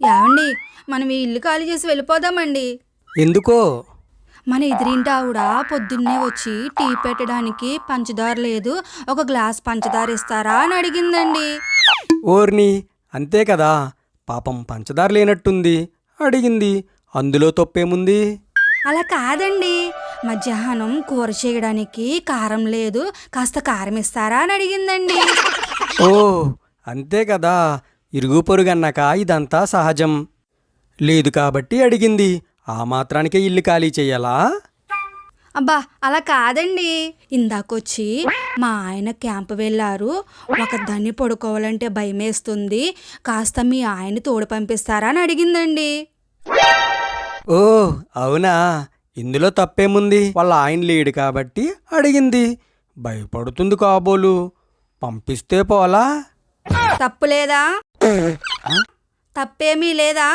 ఏవండి, మనం ఈ ఇల్లు ఖాళీ చేసి వెళ్ళిపోదామండి. ఎందుకో? మన ఎదిరింటి ఆవిడ పొద్దున్నే వచ్చి టీ పెట్టడానికి పంచదార లేదు, ఒక గ్లాస్ పంచదార ఇస్తారా అని అడిగిందండి. ఓర్ని, అంతే కదా. పాపం పంచదార లేనట్టుంది, అడిగింది. అందులో తప్పేముంది? అలా కాదండి, మధ్యాహ్నం కూర చేయడానికి కారం లేదు, కాస్త కారం ఇస్తారా అని అడిగిందండి. ఓ, అంతే కదా. ఇరుగు పొరుగన్నాక ఇదంతా సహజం. లేదు కాబట్టి అడిగింది. ఆ మాత్రానికే ఇల్లు ఖాళీ చెయ్యాలా? అబ్బా అలా కాదండి, ఇందాకొచ్చి మా ఆయన క్యాంపు వెళ్ళారు, ఒకదాన్ని పడుకోవాలంటే భయమేస్తుంది, కాస్త మీ ఆయన తోడు పంపిస్తారా అని అడిగిందండి. ఓ, అవునా. ఇందులో తప్పేముంది? వాళ్ళ ఆయన లేడు కాబట్టి అడిగింది. భయపడుతుంది కాబోలు. పంపిస్తే పోలా? తప్పు లేదా? తప్పేమీ లేదా?